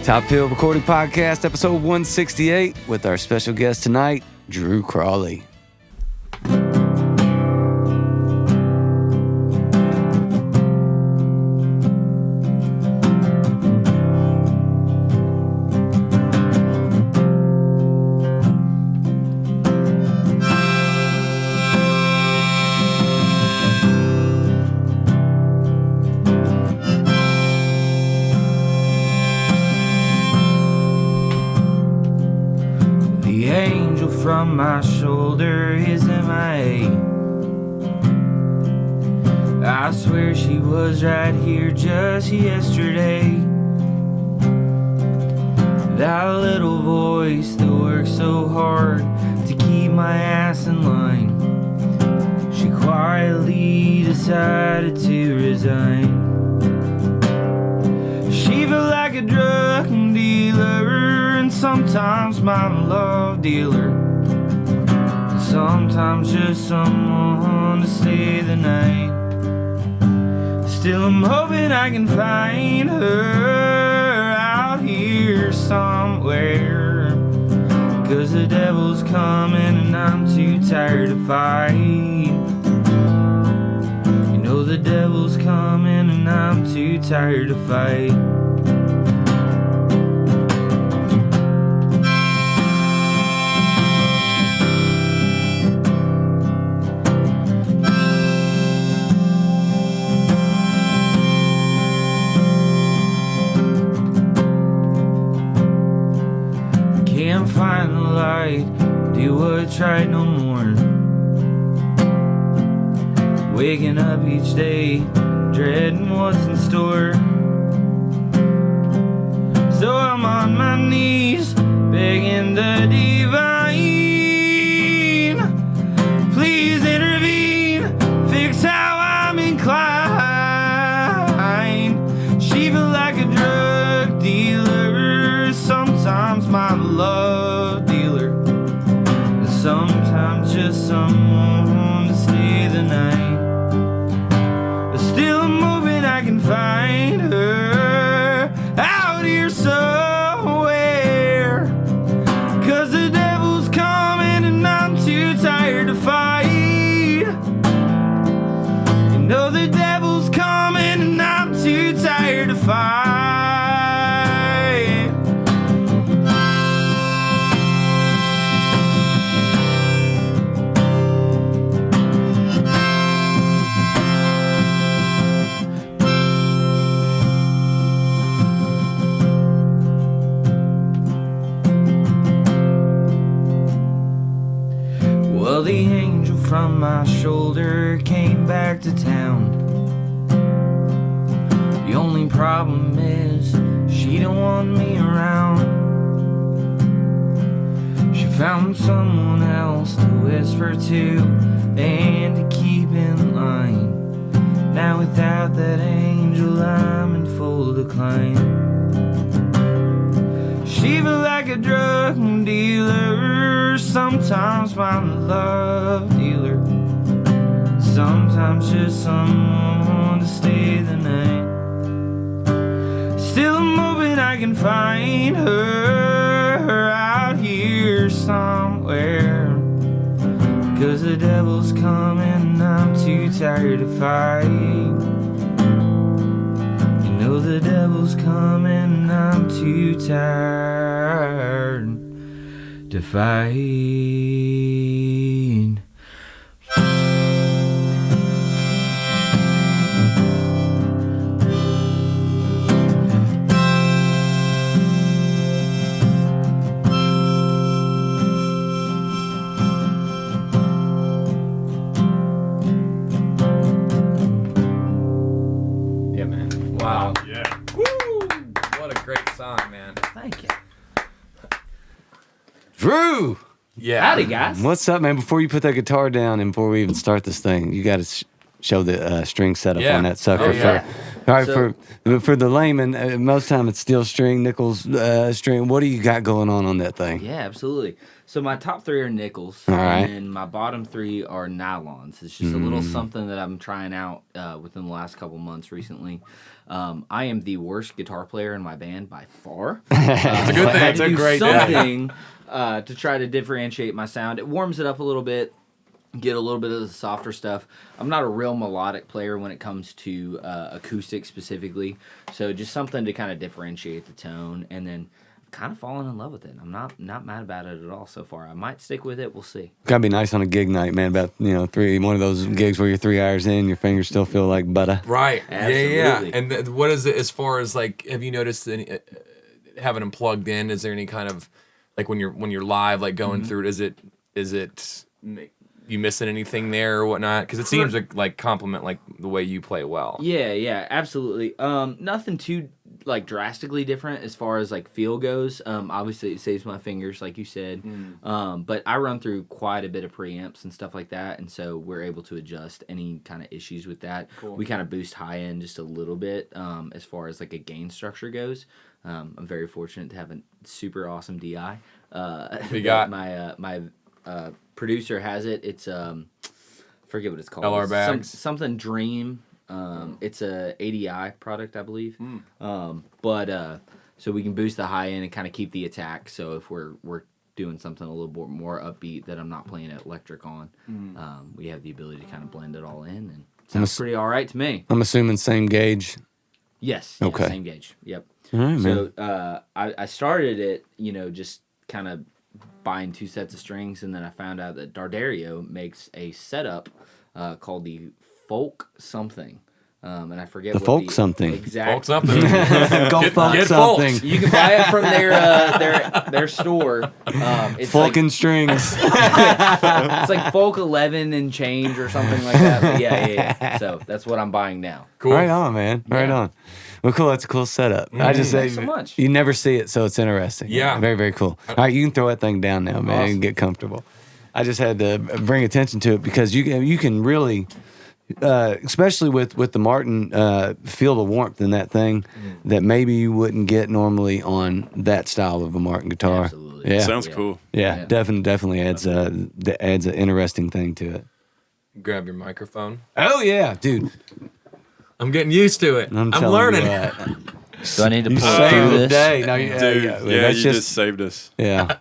Top Hill Recording Podcast, episode 168, with our special guest tonight, Drew Crawley. From my shoulder is MIA. I swear she was right here just yesterday. That little voice that works so hard to keep my ass in line, she quietly decided to resign. She felt like a drug dealer and sometimes my love dealer. Sometimes just someone to stay the night. Still I'm hoping I can find her out here somewhere, 'cause the devil's coming and I'm too tired to fight. You know the devil's coming and I'm too tired to fight. Find the light, do what's right no more. Waking up each day, dreading what's in store. So I'm on my knees, begging the divine, please intervene, fix how I'm inclined. She felt like a drug dealer, sometimes my love dealer, sometimes just someone to stay the night. But still I'm hoping I can find her out here somewhere, 'cause the devil's coming and I'm too tired to fight. You know the devil's coming and I'm too tired to fight. Well, the angel from my shoulder came back to town. The only problem is she don't want me around. She found someone else to whisper to and to keep in line. Now without that angel I'm in full decline. She felt like a drug dealer, sometimes my love dealer, sometimes just someone to stay the night. Still I'm hoping I can find her out here somewhere, 'cause the devil's coming and I'm too tired to fight. You know the devil's coming and I'm too tired to fight. Yeah, man. Wow. Yeah. Woo! What a great song, man. Thank you. Drew! Yeah. Howdy, guys. What's up, man? Before you put that guitar down and before we even start this thing, you got to show the string setup Yeah. on that sucker Oh, yeah. All right, for the layman, most time it's steel string, nickels string. What do you got going on that thing? Yeah, absolutely. So my top 3 are nickels, All right. and my bottom 3 are nylons. It's just a little something that I'm trying out within the last couple months recently. I am the worst guitar player in my band by far. It's a good thing. It's It's a great something to try to differentiate my sound. It warms it up a little bit. Get a little bit of the softer stuff. I'm not a real melodic player when it comes to acoustic specifically, so just something to kind of differentiate the tone, and then kind of falling in love with it. I'm not mad about it at all so far. I might stick with it. We'll see. Gotta be nice on a gig night, man. About one of those gigs where you're 3 hours in, your fingers still feel like butter. Right. Absolutely. Yeah. And what is it as far as like? Have you noticed any having them plugged in? Is there any kind of like when you're live, like going through it? Is it you missing anything there or whatnot? Because it seems like compliment like the way you play well. Yeah, absolutely. Nothing too like drastically different as far as like feel goes. Obviously it saves my fingers, like you said. But I run through quite a bit of preamps and stuff like that, and so we're able to adjust any kind of issues with that. Cool. We kind of boost high end just a little bit as far as like a gain structure goes. I'm very fortunate to have a super awesome DI. We got my producer has it. It's forget what it's called. LR bags. Something Dream. It's a ADI product, I believe. But so we can boost the high end and kind of keep the attack. So if we're doing something a little bit more upbeat that I'm not playing electric on, we have the ability to kind of blend it all in, and it sounds pretty all right to me. I'm assuming same gauge. Yes. Okay. Same gauge. Yep. All right, So man. I started it, just kind of buying 2 sets of strings, and then I found out that D'Addario makes a setup called the Folk something. And I forget The what folk the something. exact folk something. Go folk get something. folked. You can buy it from their store. It's Folk like, and strings. it's like Folk 11 and change or something like that. But yeah. So that's what I'm buying now. Cool. Right on, man. Right Yeah. on. Well, cool. That's a cool setup. I just say Thanks so much. you never see it, so it's interesting. Yeah. Very, very cool. All right, you can throw that thing down now, man, Awesome. and get comfortable. I just had to bring attention to it because you can really, especially with the Martin, feel the warmth in that thing that maybe you wouldn't get normally on that style of a Martin guitar. Absolutely. Yeah. Sounds cool. Yeah, definitely adds an interesting thing to it. Grab your microphone. Oh yeah, dude. I'm getting used to it. I'm telling learning. You what. Do I need to You pull saved through the this? day. No, Dude, yeah, yeah, that's you just saved us. yeah.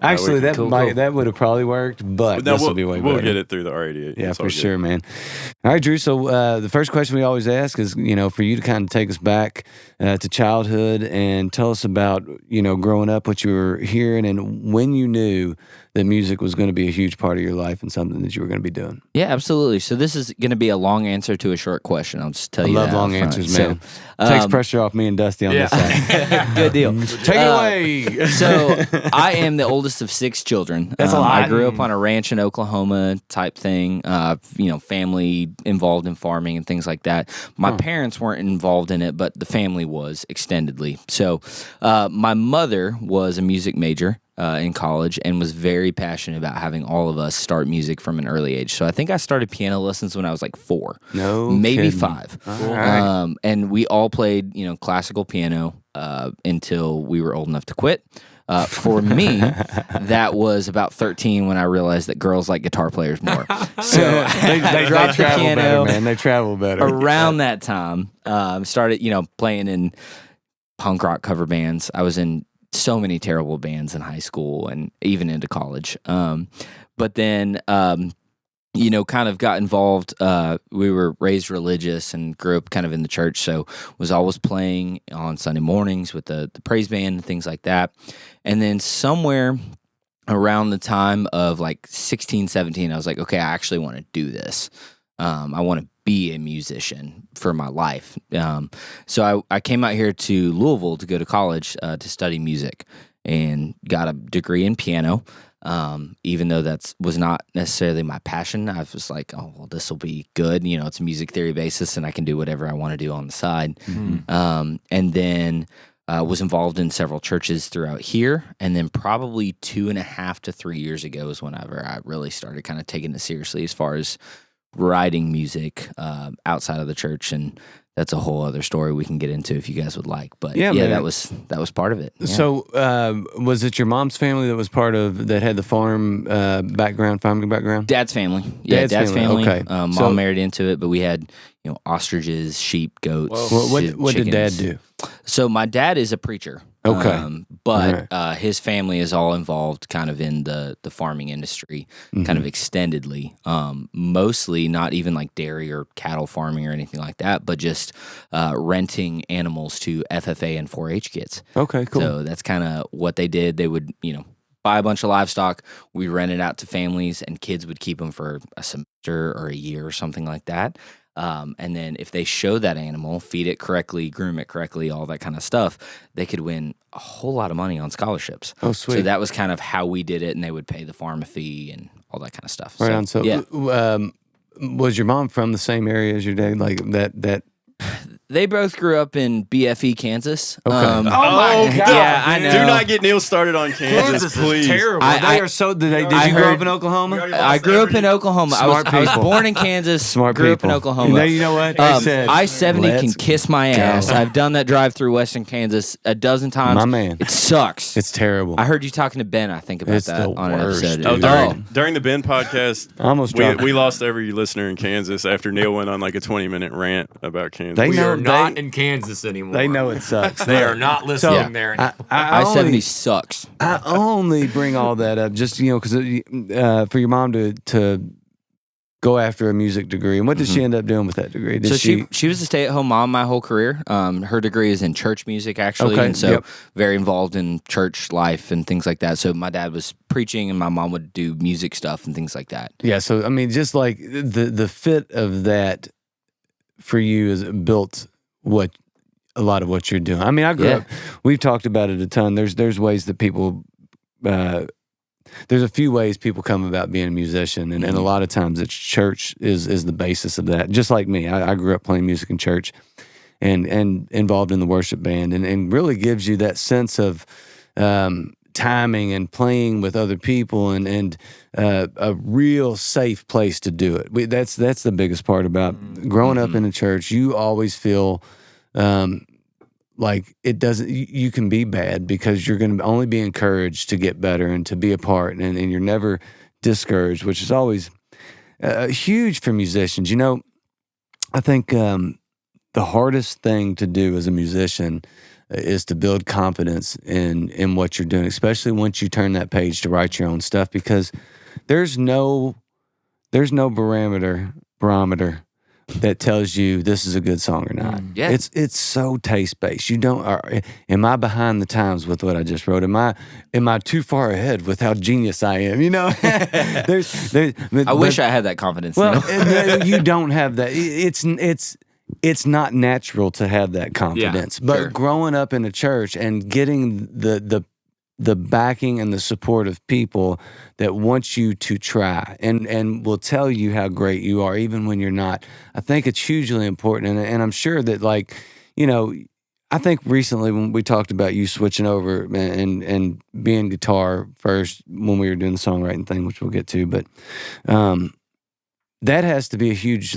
Actually, that Cool. that would have probably worked, but No, this will be way we'll better. get it through the R88. Yeah, It's all for good. sure, man. All right, Drew. So the first question we always ask is, for you to kind of take us back to childhood and tell us about, growing up, what you were hearing, and when you knew that music was going to be a huge part of your life and something that you were going to be doing. Yeah, absolutely. So this is going to be a long answer to a short question. I'll just tell I you love that long up front. answers, man. So, Takes pressure off me and Dusty on this side. Good deal. Take it away. So I am the oldest of 6 children. That's a lot. I grew up on a ranch in Oklahoma type thing. Family involved in farming and things like that. My parents weren't involved in it, but the family was extendedly. So my mother was a music major in college and was very passionate about having all of us start music from an early age. So I think I started piano lessons when I was like 4. No maybe kidding. 5. All right. And we all played, classical piano until we were old enough to quit. For me, that was about 13 when I realized that girls like guitar players more. So I dropped the travel better, piano man. They travel better. around that time. Started, playing in punk rock cover bands. I was in so many terrible bands in high school and even into college. But then, kind of got involved. We were raised religious and grew up kind of in the church, so was always playing on Sunday mornings with the praise band and things like that. And then somewhere around the time of like 16, 17, I was like, okay, I actually want to do this. I want to be a musician for my life. So I came out here to Louisville to go to college to study music and got a degree in piano. Even though that was not necessarily my passion, I was like, oh, well, this will be good. It's a music theory basis and I can do whatever I want to do on the side. And then was involved in several churches throughout here. And then probably 2.5 to 3 years ago is whenever I really started kind of taking it seriously as far as writing music outside of the church, and that's a whole other story we can get into if you guys would like. But Yeah, man. that was part of it. Yeah. So, was it your mom's family that was part of that had the farming background? Dad's family. Yeah, dad's family. Okay. Mom married into it, but we had ostriches, sheep, goats. What did Dad do? So my dad is a preacher. Okay. But his family is all involved kind of in the farming industry, kind of extendedly. Mostly not even like dairy or cattle farming or anything like that, but just renting animals to FFA and 4-H kids. Okay, cool. So that's kind of what they did. They would, buy a bunch of livestock. We rent it out to families, and kids would keep them for a semester or a year or something like that. And then if they show that animal, feed it correctly, groom it correctly, all that kind of stuff, they could win a whole lot of money on scholarships. Oh, sweet. So that was kind of how we did it, and they would pay the farm a fee and all that kind of stuff. Right on. So, was your mom from the same area as your dad? Like that? They both grew up in BFE, Kansas. Okay. Oh my God! Yeah, I know. Do not get Neil started on Kansas, please. Is terrible. They are so. Did I you grow heard- up in Oklahoma? I grew up in Oklahoma. I was people. born in Kansas. Smart grew people. up in Oklahoma. You know what? They said, I-70 can "Let's kiss my ass. I've done that drive through Western Kansas a dozen times. My man. It sucks. It's terrible. I heard you talking to Ben, I think, about It's that the on an worst, episode. dude. During the Ben podcast, I almost dropped we lost every listener in Kansas after Neil went on like a 20-minute rant about Kansas. They We know are not they- in Kansas anymore. They know it sucks. They are not listening So, there. I-70 sucks. I only bring all that up just because for your mom to go after a music degree. And what did she end up doing with that degree? Did So she was a stay-at-home mom my whole career. Her degree is in church music, actually, Okay, and so yep. very involved in church life and things like that. So my dad was preaching, and my mom would do music stuff and things like that. Yeah. So I mean, just like the fit of that for you is built a lot of what you're doing. I mean, I grew up. We've talked about it a ton. There's ways that people. There's a few ways people come about being a musician, and a lot of times it's church is the basis of that. Just like me, I grew up playing music in church, and involved in the worship band, and really gives you that sense of timing and playing with other people, and a real safe place to do it. That's the biggest part about growing up in a church. You always feel. Like it doesn't, you can be bad because you're going to only be encouraged to get better and to be a part, and you're never discouraged, which is always huge for musicians. I think the hardest thing to do as a musician is to build confidence in what you're doing, especially once you turn that page to write your own stuff, because there's no barometer that tells you this is a good song or not. Yeah. It's so taste based. You don't. Am I behind the times with what I just wrote? Am I too far ahead with how genius I am? I wish I had that confidence. Well, though. you don't have that. It's not natural to have that confidence. But sure. growing up in a church and getting the backing and the support of people that want you to try and will tell you how great you are even when you're not. I think it's hugely important, and I'm sure that I think recently when we talked about you switching over and being guitar first when we were doing the songwriting thing, which we'll get to, but that has to be a huge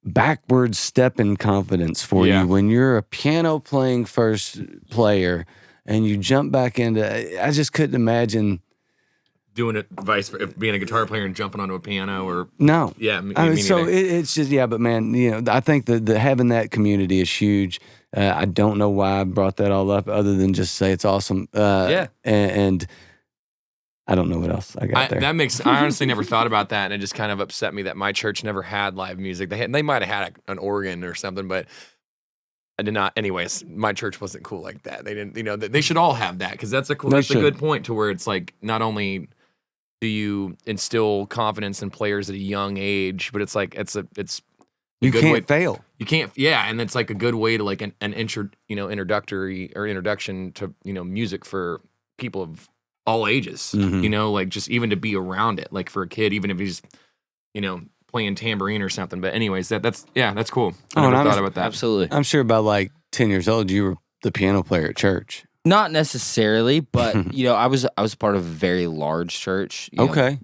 backward step in confidence for you when you're a piano playing first player. And you jump back into. I just couldn't imagine doing it being a guitar player and jumping onto a piano or no. Yeah, me So neither. it's just but man, I think that having that community is huge. I don't know why I brought that all up, other than just say it's awesome. And I don't know what else I got there. I honestly never thought about that, and it just kind of upset me that my church never had live music. They might have had an organ or something, but. I did not. Anyways, my church wasn't cool like that. They didn't. They should all have that, because that's a good point to where it's like not only do you instill confidence in players at a young age, but it's like it's you good can't way, fail. You can't. Yeah, and it's like a good way to like an introduction to music for people of all ages. Mm-hmm. Just even to be around it, like for a kid, even if he's playing tambourine or something. But anyways, that's cool. I never thought about that. Absolutely. I'm sure by 10 years old, you were the piano player at church. Not necessarily, but I was part of a very large church. Okay.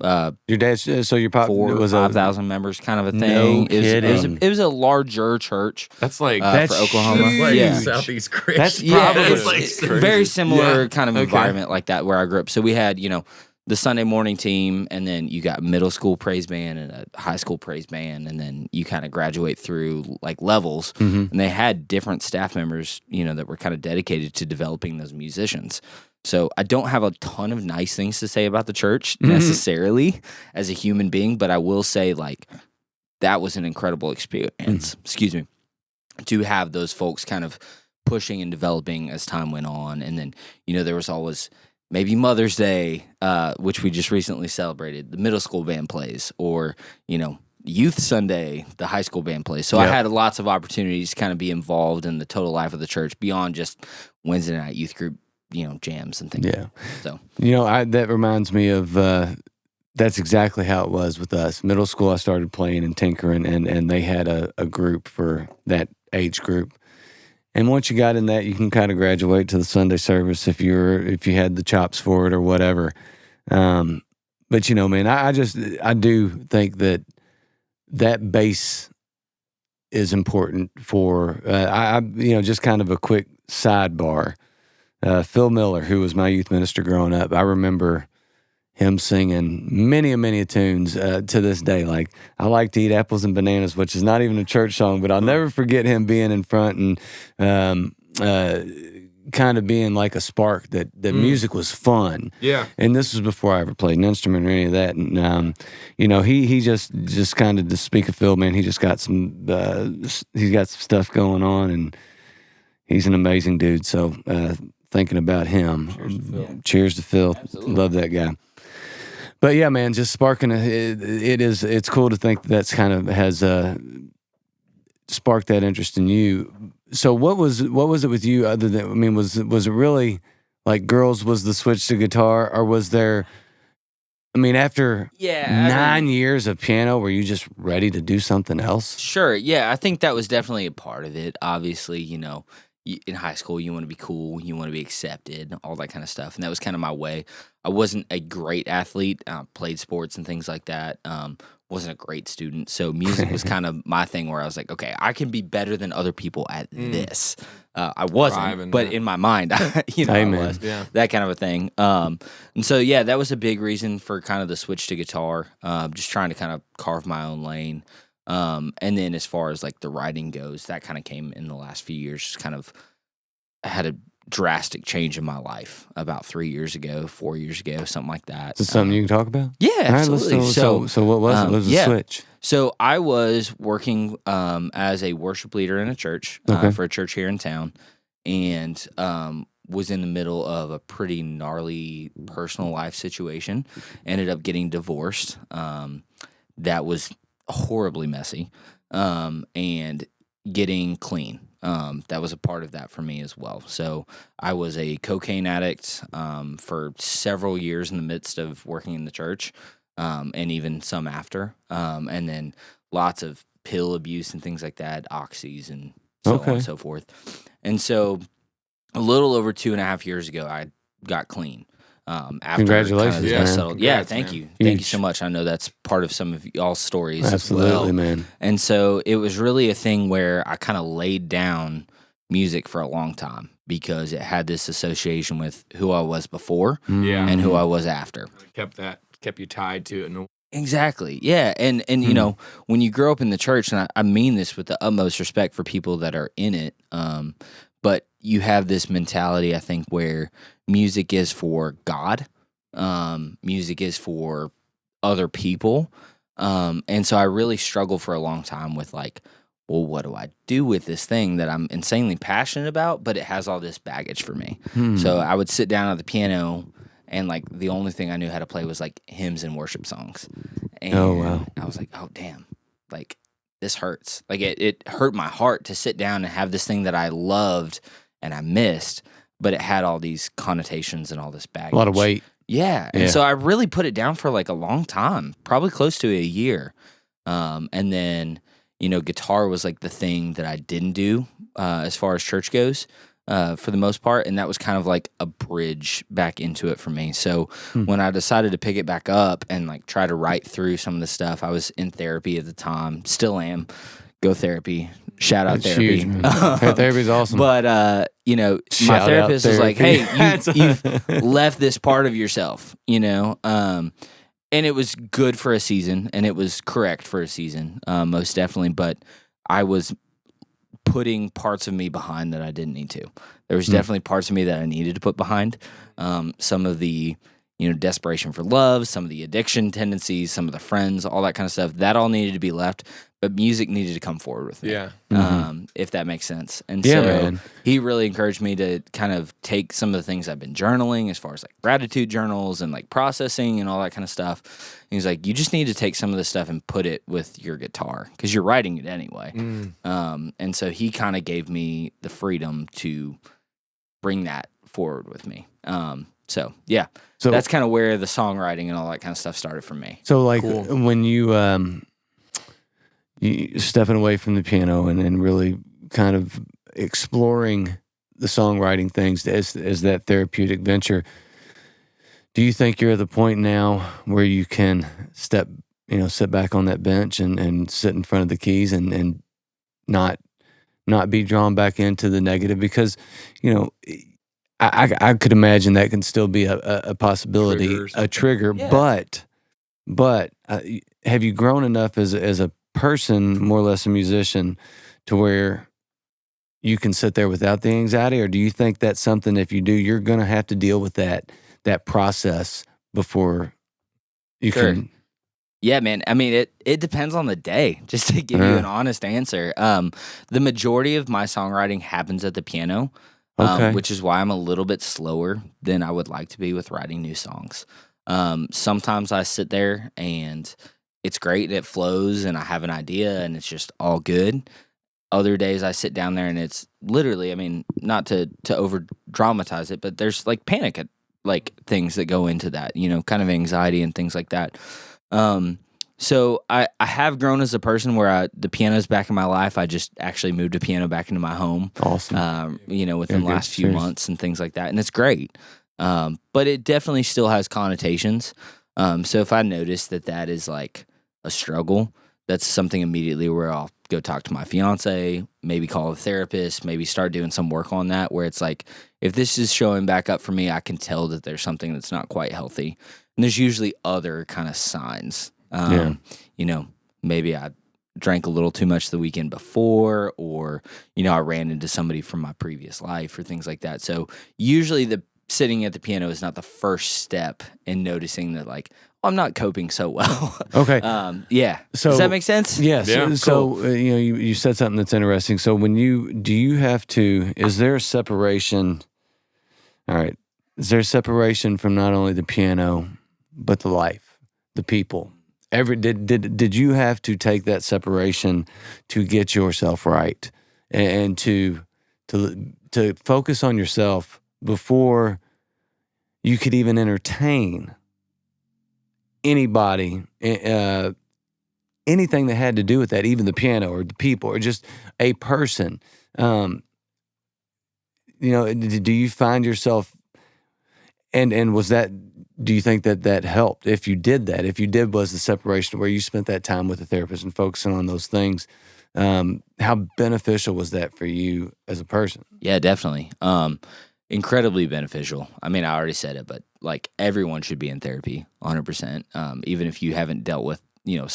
Your dad's so your pop 4,000 was 5,000 members, kind of a No thing. kidding. It was a larger church. That's like for Oklahoma. That's like Yeah. Southeast Christian. That's Yeah, probably it's like very similar Yeah. kind of Okay. environment like that where I grew up. So we had, the Sunday morning team, and then you got middle school praise band and a high school praise band, and then you kind of graduate through like levels. Mhm. And they had different staff members, that were kind of dedicated to developing those musicians. So I don't have a ton of nice things to say about the church necessarily as a human being, but I will say like that was an incredible experience. Excuse me, to have those folks kind of pushing and developing as time went on, and then there was always maybe Mother's Day, which we just recently celebrated. The middle school band plays, or Youth Sunday, the high school band plays. So I had lots of opportunities to kind of be involved in the total life of the church beyond just Wednesday night youth group, jams and things. Yeah. So that reminds me of that's exactly how it was with us. Middle school, I started playing and tinkering, and they had a group for that age group. And once you got in that, you can kind of graduate to the Sunday service if you had the chops for it or whatever. But man, I do think that base is important for just kind of a quick sidebar. Phil Miller, who was my youth minister growing up, I remember him singing many tunes to this day. Like, I Like to Eat Apples and Bananas, which is not even a church song, but I'll never forget him being in front and kind of being like a spark that music was fun. Yeah. And this was before I ever played an instrument or any of that. And, he just kind of, to speak of Phil, man, he just got he's got some stuff going on, and he's an amazing dude. So, thinking about him. Cheers to Phil. Absolutely. Love that guy. But yeah, man, just sparking it's cool to think that's kind of has sparked that interest in you. So what was it with you other than, was it really like girls was the switch to guitar, or was there, after 9 years of piano, were you just ready to do something else? Sure. Yeah, I think that was definitely a part of it. Obviously, in high school, you want to be cool, you want to be accepted, all that kind of stuff. And that was kind of my way. I wasn't a great athlete, played sports and things like that. Wasn't a great student. So music was kind of my thing where I was like, okay, I can be better than other people at this. I wasn't, but in my mind, I was. Yeah. That kind of a thing. And so, yeah, that was a big reason for kind of the switch to guitar, just trying to kind of carve my own lane. And then as far as like the writing goes, that kind of came in the last few years. Just kind of had a drastic change in my life about 4 years ago, something like that. Is this something you can talk about? Yeah, All right, absolutely. so what was it? What was the switch? So I was working as a worship leader in a church for a church here in town, and was in the middle of a pretty gnarly personal life situation. Ended up getting divorced. That was horribly messy, and getting clean. That was a part of that for me as well. So I was a cocaine addict for several years in the midst of working in the church, and even some after. And then lots of pill abuse and things like that, oxys and so on and so forth. And so a little over 2.5 years ago, I got clean. After Congratulations, kind of man. settled. Congrats, Yeah, thank man. you. Huge. Thank you so much. I know that's part of some of y'all's stories Absolutely, as well. man. And so it was really a thing where I kind of laid down music for a long time because it had this association with who I was before Yeah. and who I was after. Kept you tied to it. Exactly. Yeah. And when you grow up in the church, and I mean this with the utmost respect for people that are in it, but you have this mentality, I think, where music is for God, music is for other people. And so I really struggled for a long time with like, well, what do I do with this thing that I'm insanely passionate about, but it has all this baggage for me? So I would sit down at the piano, and like the only thing I knew how to play was like hymns and worship songs. And I was like, oh, damn, like this hurts. Like it hurt my heart to sit down and have this thing that I loved and I missed, but it had all these connotations and all this baggage. A lot of weight. Yeah. And so I really put it down for like a long time, probably close to a year. And then, guitar was like the thing that I didn't do as far as church goes. for the most part, and that was kind of like a bridge back into it for me. So when I decided to pick it back up and like try to write through some of the stuff, I was in therapy at the time, still am. Go therapy. Shout out It's therapy. huge, man. Therapy's awesome. But you know, my Shout out therapist was like, therapy. "Hey, you've left this part of yourself," you know. And it was good for a season, and it was correct for a season, most definitely. But I was putting parts of me behind that I didn't need to. There was definitely parts of me that I needed to put behind. Some of the, you know, desperation for love, some of the addiction tendencies, some of the friends, all that kind of stuff. That all needed to be left, but music needed to come forward with me. Yeah. If that makes sense. And Yeah, so man. he really encouraged me to kind of take some of the things I've been journaling as far as like gratitude journals and like processing and all that kind of stuff. And he's like, you just need to take some of this stuff and put it with your guitar because you're writing it anyway. And so he kind of gave me the freedom to bring that forward with me. So yeah, So that's kind of where the songwriting and all that kind of stuff started for me. So like Cool. when you stepping away from the piano and really kind of exploring the songwriting things as that therapeutic venture, do you think you're at the point now where you can sit back on that bench and sit in front of the keys and not be drawn back into the negative? Because, you know, I could imagine that can still be a possibility, Triggers. a trigger, Yeah. but have you grown enough as a person, more or less a musician, to where you can sit there without the anxiety? Or do you think that's something, if you do, you're going to have to deal with that process before you Sure. can? Yeah, man. I mean, it depends on the day, just to give you an honest answer. The majority of my songwriting happens at the piano, Okay. which is why I'm a little bit slower than I would like to be with writing new songs. Sometimes I sit there and it's great, it flows, and I have an idea, and it's just all good. Other days I sit down there and it's literally, I mean, not to over dramatize it, but there's like panic at like things that go into that, you know, kind of anxiety and things like that. So I have grown as a person where the piano's back in my life. I just actually moved a piano back into my home, Awesome. you know, within the Yeah, last few serious. months and things like that. And it's great. But it definitely still has connotations. So if I notice that is like a struggle, that's something immediately where I'll go talk to my fiance, maybe call a therapist, maybe start doing some work on that, where it's like, if this is showing back up for me, I can tell that there's something that's not quite healthy. And there's usually other kind of signs. You know, maybe I drank a little too much the weekend before, or, you know, I ran into somebody from my previous life or things like that. So usually the sitting at the piano is not the first step in noticing that, like, I'm not coping so well. Okay. Yeah. So- Does that make sense? Yes. Yeah, So, you know, you said something that's interesting. So is there a separation? All right. Is there a separation from not only the piano, but the life, the people? Did you have to take that separation to get yourself right and to focus on yourself before you could even entertain anybody, anything that had to do with that, even the piano or the people or just a person? You know, do you find yourself, and was that, do you think that helped? If you did was the separation where you spent that time with the therapist and focusing on those things, how beneficial was that for you as a person? Yeah, definitely. Incredibly beneficial. I mean, I already said it, but like everyone should be in therapy 100%. Even if you haven't dealt with, you know,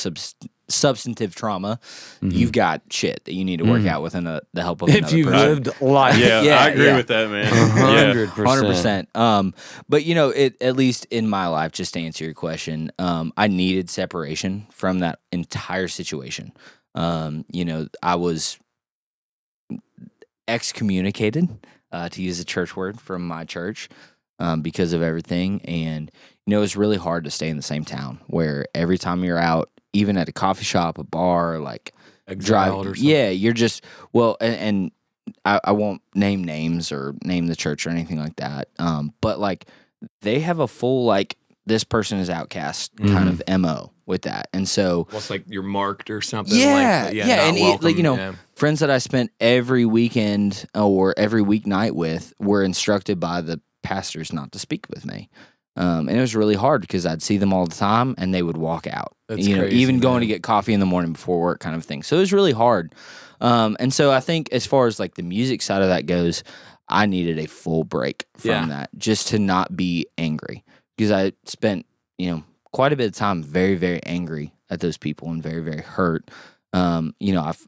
substantive trauma, you've got shit that you need to work out within the help of another If you've person. lived life. Yeah, Yeah, I agree yeah. with that, man. Yeah. 100%. 100%. But you know, at least in my life, just to answer your question, I needed separation from that entire situation. You know, I was excommunicated, to use a church word, from my church because of everything. And you know, it's really hard to stay in the same town where every time you're out, even at a coffee shop, a bar, like Exiled or something. yeah, you're just, well, and I won't name names or name the church or anything like that. But like they have a full, like, this person is outcast kind of MO. with that. And so Almost like you're marked or something. yeah, like, yeah, not and welcome, friends that I spent every weekend or every weeknight with were instructed by the pastors not to speak with me. And it was really hard because I'd see them all the time and they would walk out. That's crazy, even going to man. get coffee in the morning before work kind of thing. So it was really hard. And so I think as far as like the music side of that goes, I needed a full break from that just to not be angry because I spent, quite a bit of time very, very angry at those people and very, very hurt. I've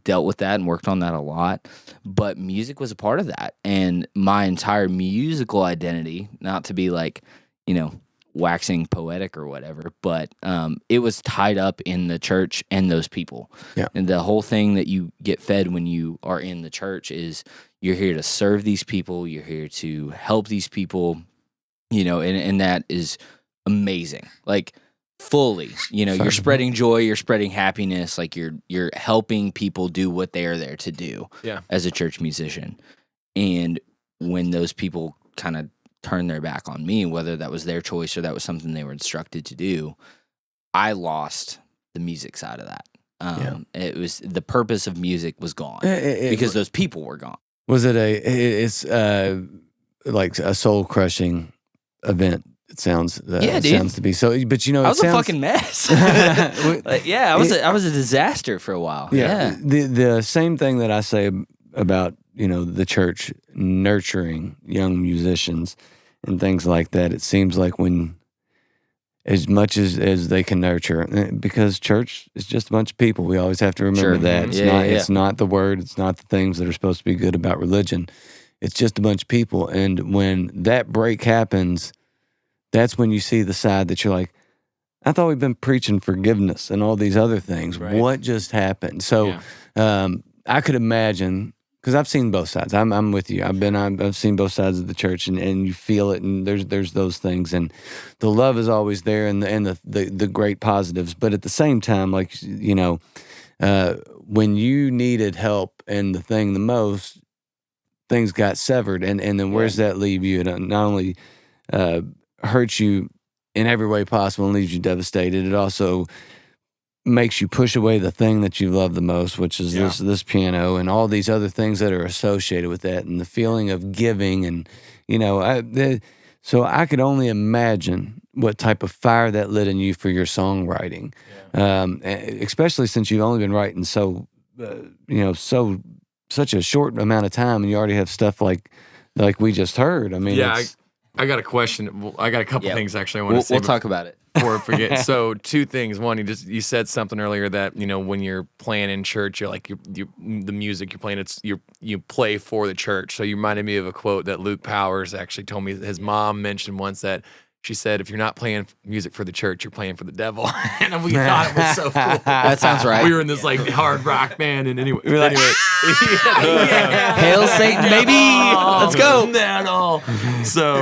dealt with that and worked on that a lot, but music was a part of that. And my entire musical identity, not to be like, waxing poetic or whatever, but it was tied up in the church and those people. Yeah. And the whole thing that you get fed when you are in the church is you're here to serve these people, you're here to help these people, and that is amazing. Like fully, you're spreading joy, you're spreading happiness, like you're helping people do what they are there to do as a church musician. And when those people kind of turn their back on me, whether that was their choice or that was something they were instructed to do, I lost the music side of that. It was the purpose of music was gone because those people were gone. Was it it's like a soul crushing event? It sounds sounds to be so, but I was a fucking mess. I was a disaster for a while. Yeah. The same thing that I say about the church nurturing young musicians and things like that. It seems like when as much as they can nurture, because church is just a bunch of people. We always have to remember that it's not the word, it's not the things that are supposed to be good about religion. It's just a bunch of people, and when that break happens, that's when you see the side that you're like, I thought we've been preaching forgiveness and all these other things. Right. What just happened? So I could imagine, because I've seen both sides. I'm with you. I've seen both sides of the church, and you feel it, and there's those things, and the love is always there, and the great positives. But at the same time, like when you needed help and the thing the most, things got severed, and then where does that leave you? It not only hurts you in every way possible and leaves you devastated, it also makes you push away the thing that you love the most, which is this piano and all these other things that are associated with that, and the feeling of giving, and so I could only imagine what type of fire that lit in you for your songwriting, especially since you've only been writing such a short amount of time, and you already have stuff like we just heard. I mean, I got a question. Well, I got a couple things actually I want to say. We'll talk about it before I forget. So 2 things. One, you said something earlier that when you're playing in church, you're like the music you're playing, you play for the church. So you reminded me of a quote that Luke Powers actually told me. His mom mentioned once that she said, if you're not playing music for the church, you're playing for the devil. And we thought it was so cool. That sounds right. We were in this like hard rock band, and anyway. Hail Satan, baby! Let's go. That all. So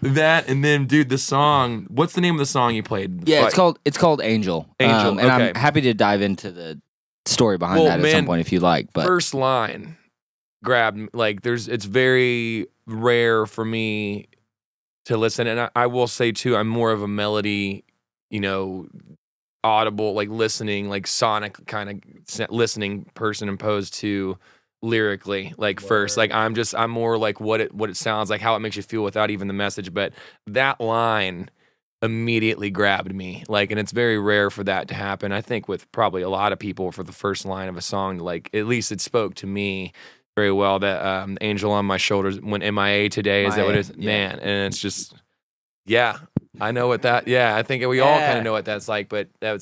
that, and then, dude, the song. What's the name of the song you played? Yeah, it's called Angel. Angel. And I'm happy to dive into the story behind that at some point if you like. But first line grabbed it's very rare for me to listen, and I will say too, I'm more of a melody, audible, like listening, like sonic kind of listening person, opposed to lyrically, like first, like I'm more like what it sounds like, how it makes you feel without even the message. But that line immediately grabbed me, like, and it's very rare for that to happen. I think with probably a lot of people, for the first line of a song, like at least it spoke to me very well. That Angel on My Shoulders went MIA today. Is that what it is? Yeah. Man, and it's just, I know what that, I think we all kind of know what that's like, but that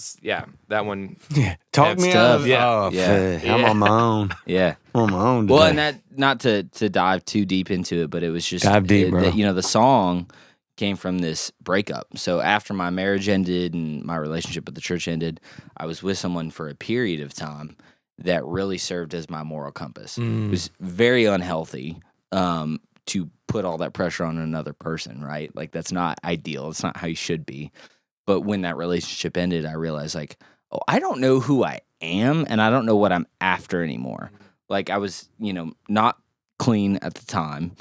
one. Yeah, talk me out of it. I'm on my own. Yeah. I'm on my own today. Well, and that, not to dive too deep into it, but it was just, dive deep, bro. The song came from this breakup. So after my marriage ended and my relationship with the church ended, I was with someone for a period of time that really served as my moral compass. It was very unhealthy to put all that pressure on another person, right? Like, that's not ideal. It's not how you should be. But when that relationship ended, I realized, like, I don't know who I am, and I don't know what I'm after anymore. Like, I was, not clean at the time.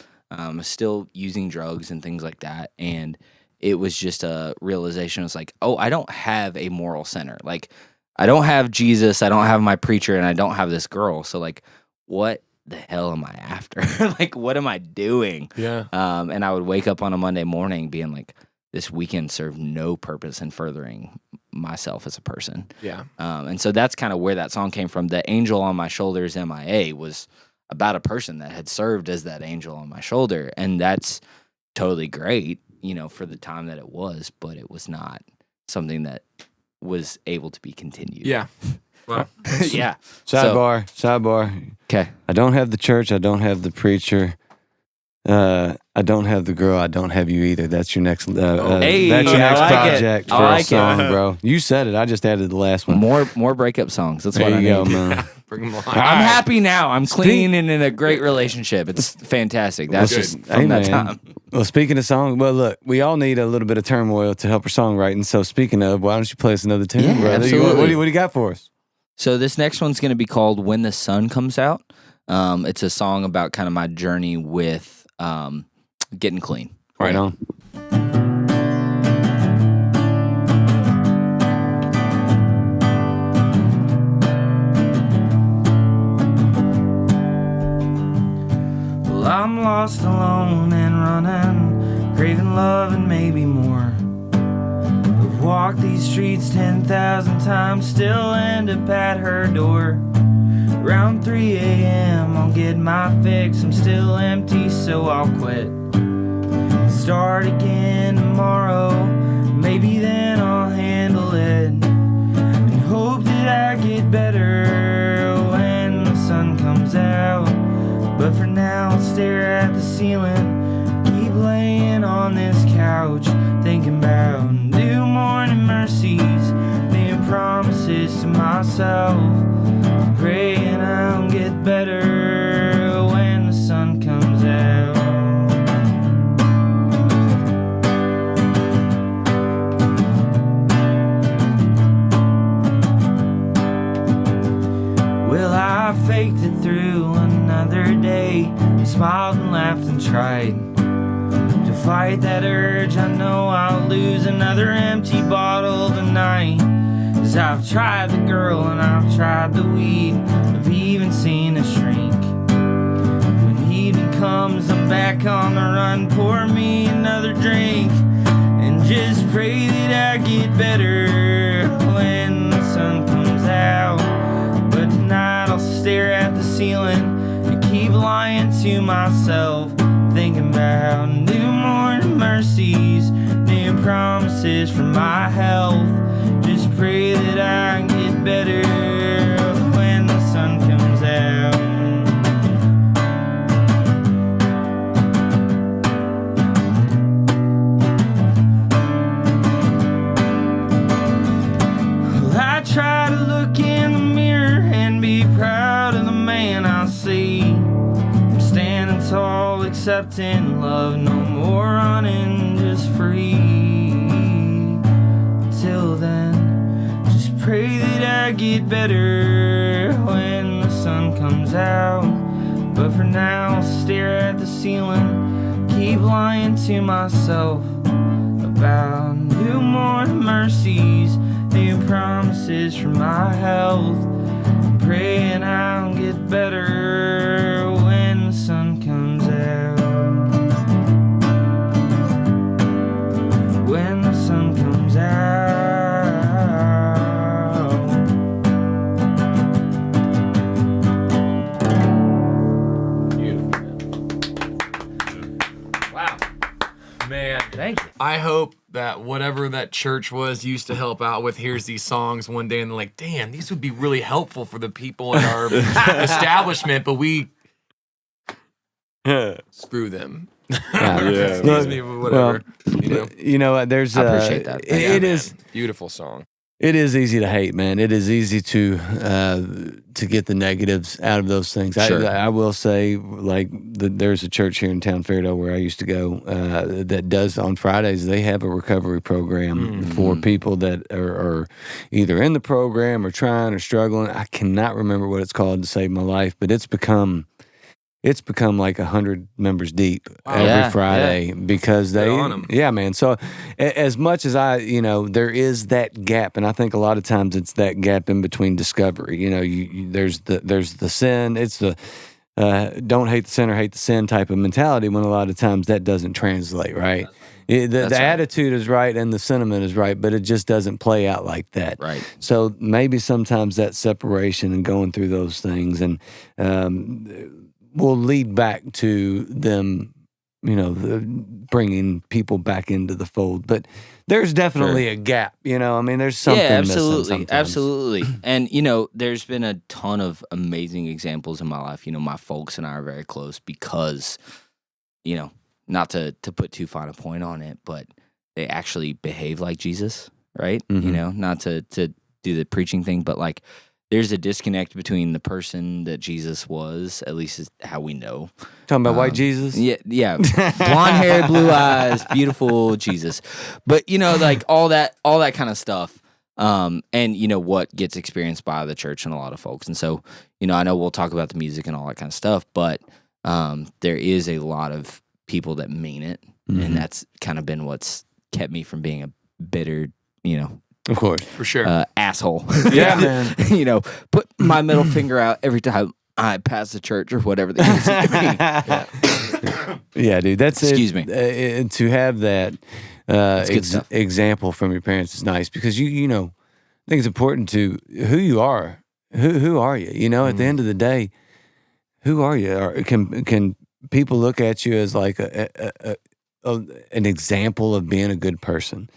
Still using drugs and things like that. And it was just a realization. It was like, oh, I don't have a moral center. Like, I don't have Jesus, I don't have my preacher, and I don't have this girl. So, like, what the hell am I after? Like, what am I doing? Yeah. And I would wake up on a Monday morning being like, this weekend served no purpose in furthering myself as a person. Yeah. And so that's kind of where that song came from. The Angel on My Shoulders, MIA, was about a person that had served as that angel on my shoulder. And that's totally great, you know, for the time that it was, but it was not something that was able to be continued. Yeah. Well, Yeah. Sidebar. Okay. I don't have the church. I don't have the preacher. I don't have the girl. I don't have you either. That's your next. Hey, that's your I next like it. project I for like a song, bro. You said it. I just added the last one. More breakup songs. That's There what I you go, need. man. bring them on. I'm happy now. I'm clean and in a great relationship. It's fantastic. That's Good. just from that man. time. Well, speaking of song, well, look, we all need a little bit of turmoil to help our songwriting. So, speaking of, why don't you play us another tune, Yeah, brother? absolutely. What do you got for us? So this next one's going to be called When the Sun Comes Out. It's a song about kind of my journey with getting clean. Right on. Well, I'm lost, alone, and running, craving love and maybe more. I've walked these streets 10,000 times, still end up at her door. Around 3 a.m. I'll get my fix, I'm still empty, so I'll quit. Start again tomorrow, maybe then I'll handle it. And hope that I get better when the sun comes out. But for now I'll stare at the ceiling, keep laying on this couch, thinking about new morning mercies, making promises to myself, praying I'll get better when the sun comes out. Well, I faked it through another day, smiled and laughed and tried to fight that urge. I know I'll lose another empty bottle tonight. 'Cause I've tried the girl and I've tried the weed, I've even seen a shrink. When evening comes, I'm back on the run, pour me another drink, and just pray that I get better when the sun comes out. But tonight I'll stare at the ceiling and keep lying to myself, thinking about new morning mercies, new promises for my health. Just pray that I can get better when the sun comes out. Well, I try to look in the mirror and be proud of the man I see. I'm standing tall, accepting love, no more running, just free. Till then, just pray that I get better when the sun comes out. But for now, I'll stare at the ceiling, keep lying to myself about new morning mercies, new promises for my health, praying I'll get better when the sun comes out. When the sun comes out. Wow. Man. Thank you. I hope that whatever that church was used to help out with, here's these songs one day and they're like, damn, these would be really helpful for the people in our establishment, but we screw them. Excuse me, whatever. There's I appreciate that. It is beautiful song. It is easy to hate, man. It is easy to get the negatives out of those things. Sure. I will say, like, there's a church here in town, Fairdale, where I used to go, that does on Fridays. They have a recovery program for people that are either in the program or trying or struggling. I cannot remember what it's called to save my life, but it's become it's become like 100 members deep every Yeah, Friday because they, Good on 'em. yeah, man. So as much as there is that gap, and I think a lot of times it's that gap in between discovery. There's the sin. It's the don't hate the sinner, hate the sin type of mentality. When a lot of times that doesn't translate, right? The right. attitude is right and the sentiment is right, but it just doesn't play out like that. Right. So maybe sometimes that separation and going through those things and will lead back to them, bringing people back into the fold. But there's definitely a gap, there's something Yeah, missing absolutely, sometimes. absolutely. And there's been a ton of amazing examples in my life. My folks and I are very close because, not to put too fine a point on it, but they actually behave like Jesus, right? Mhm. Not to do the preaching thing, but like there's a disconnect between the person that Jesus was, at least is how we know. Talking about white Jesus? Yeah. Blonde hair, blue eyes, beautiful Jesus. But like all that kind of stuff. And what gets experienced by the church and a lot of folks. And so, I know we'll talk about the music and all that kind of stuff, but there is a lot of people that mean it. Mhm. And that's kind of been what's kept me from being a bitter, Of course. For sure. asshole. Yeah, man. Put my middle finger out every time I pass the church or whatever the case may be. Yeah, dude. That's Excuse it. me. To have that good stuff. example from your parents is nice because I think it's important to who you are. Who are you? At the end of the day, who are you? Or can people look at you as like an example of being a good person?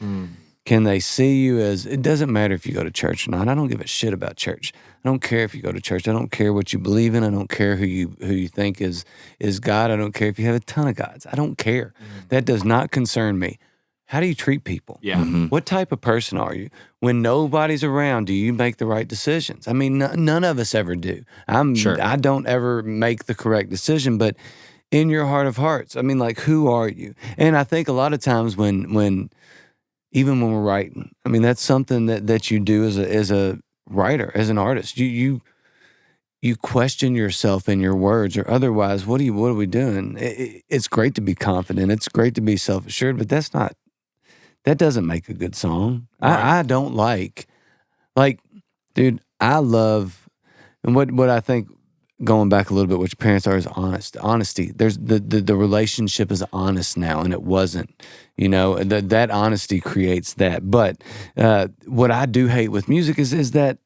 Can they see you as, it doesn't matter if you go to church or not. I don't give a shit about church. I don't care if you go to church. I don't care what you believe in. I don't care who you think is God. I don't care if you have a ton of gods. I don't care. That does not concern me. How do you treat people? Yeah. Mhm. What type of person are you? When nobody's around, do you make the right decisions? I mean, none of us ever do. Sure. I don't ever make the correct decision, but in your heart of hearts, I mean, like, who are you? And I think a lot of times even when we're writing, I mean, that's something that you do as a writer, as an artist. You question yourself in your words, or otherwise, what are we doing? It's great to be confident. It's great to be self-assured, but that doesn't make a good song. Right. I don't like, dude, I love, and what I think, going back a little bit, what your parents are is honesty. There's the relationship is honest now, and it wasn't. That honesty creates that. But what I do hate with music is that,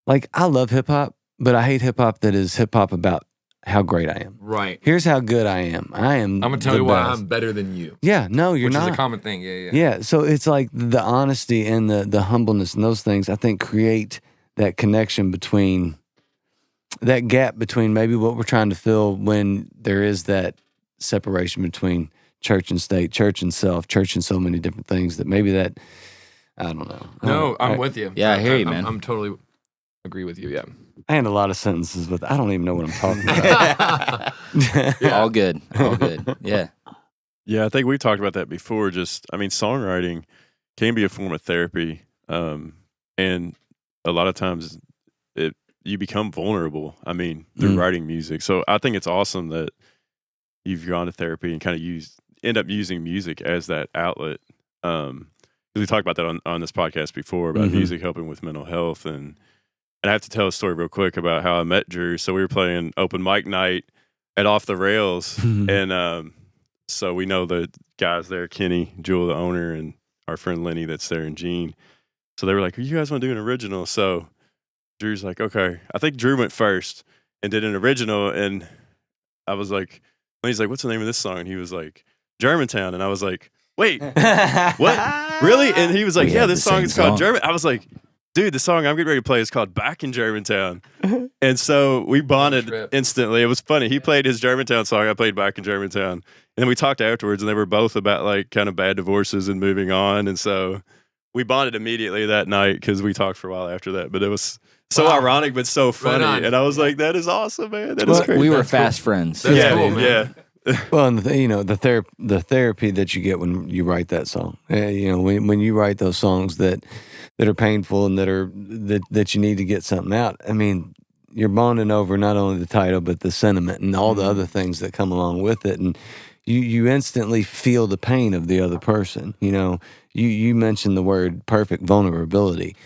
like, I love hip hop, but I hate hip hop that is hip hop about how great I am. Right. Here's how good I am. I'm gonna tell the you why best. I'm better than you. Yeah, no, you're Which not. is a common thing. Yeah. Yeah, so it's like the honesty and the humbleness and those things, I think, create that connection between, that gap between maybe what we're trying to fill when there is that separation between church and state, church and self, church and so many different things that maybe that, I don't know. No, I'm with you. Yeah, I hear you, man. I'm totally agree with you. Yeah. I had a lot of sentences with, I don't even know what I'm talking about. All good. Yeah. Yeah, I think we talked about that before. Songwriting can be a form of therapy, and a lot of times you become vulnerable. Through writing music. So I think it's awesome that you've gone to therapy and kind of end up using music as that outlet. We talked about that on this podcast before about music helping with mental health, and I have to tell a story real quick about how I met Drew. So we were playing open mic night at Off the Rails, and so we know the guys there, Kenny, Jewel, the owner, and our friend Lenny that's there, and Gene. So they were like, "You guys want to do an original?" So Drew's like, "Okay." I think Drew went first and did an original, and I was like, Lenny's like, "What's the name of this song?" And he was like, "Germantown," and I was like, "Wait, what? Really?" And he was like, We "Yeah, had this the song same is called song. German." I was like, "Dude, the song I'm getting ready to play is called Back in Germantown." And so we bonded Trip. instantly. It was funny. He played his Germantown song. I played Back in Germantown. And then we talked afterwards, and they were both about like kind of bad divorces and moving on. And so we bonded immediately that night because we talked for a while after that. But it was so ironic, but so funny. on. And I was like, "That is awesome, man. That is Well, crazy." We were That's fast friends. That's yeah, cool, dude, man. yeah. Well, and the therapy that you get when you write that song, when you write those songs that are painful and that you need to get something out. I mean, you're bonding over not only the title but the sentiment and all the other things that come along with it, and you instantly feel the pain of the other person. You know, you mentioned the word perfect vulnerability.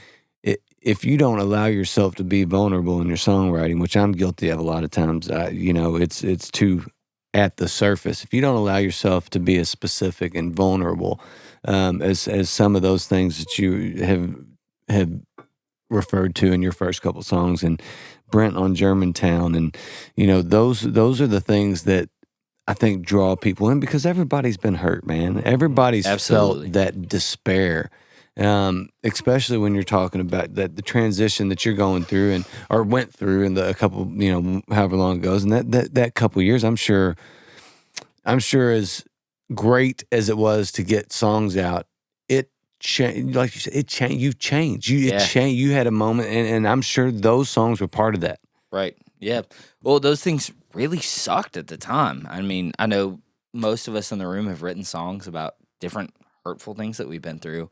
If you don't allow yourself to be vulnerable in your songwriting, which I'm guilty of a lot of times, you know, it's too at the surface. If you don't allow yourself to be as specific and vulnerable as some of those things that you have referred to in your first couple songs, and Brent on Germantown, and you know, those are the things that I think draw people in, because everybody's been hurt, man. Everybody's Absolutely. felt that despair, especially when you're talking about the transition that you're going through and or went through in a couple, you know, however long it goes, and that couple years, I'm sure as great as it was to get songs out, it changed. Like you said, it changed. You changed. It changed. You had a moment, and I'm sure those songs were part of that. Right. Yeah. Well, those things really sucked at the time. I mean, I know most of us in the room have written songs about different hurtful things that we've been through.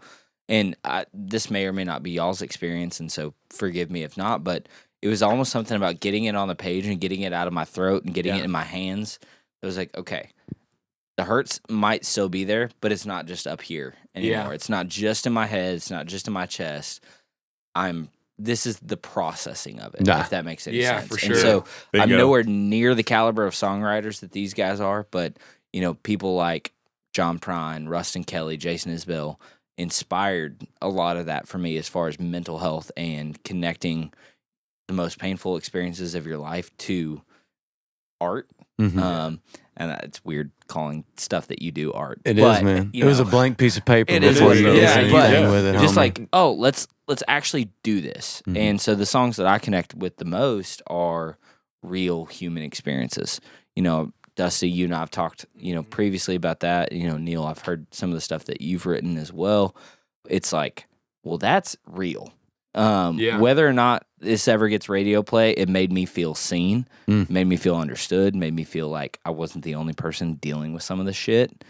And this may or may not be y'all's experience, and so forgive me if not, but it was almost something about getting it on the page and getting it out of my throat and getting it in my hands. It was like, okay, the hurts might still be there, but it's not just up here anymore. Yeah. It's not just in my head. It's not just in my chest. This is the processing of it, if that makes any sense. For And sure. so I'm Bingo. nowhere near the caliber of songwriters that these guys are, but you know, people like John Prine, Rustin Kelly, Jason Isbell inspired a lot of that for me as far as mental health and connecting the most painful experiences of your life to art. Mm-hmm. And it's weird calling stuff that you do art. It but, is, man. you It was know, a blank piece of paper it is before what you it did is. anything But with it. just homie. like, oh, let's actually do this. Mhm. And so the songs that I connect with the most are real human experiences. You know, Dusty, you and I have talked, you know, previously about that. You know, Neil, I've heard some of the stuff that you've written as well. It's like, well, that's real. Whether or not this ever gets radio play, it made me feel seen, made me feel understood, made me feel like I wasn't the only person dealing with some of the shit.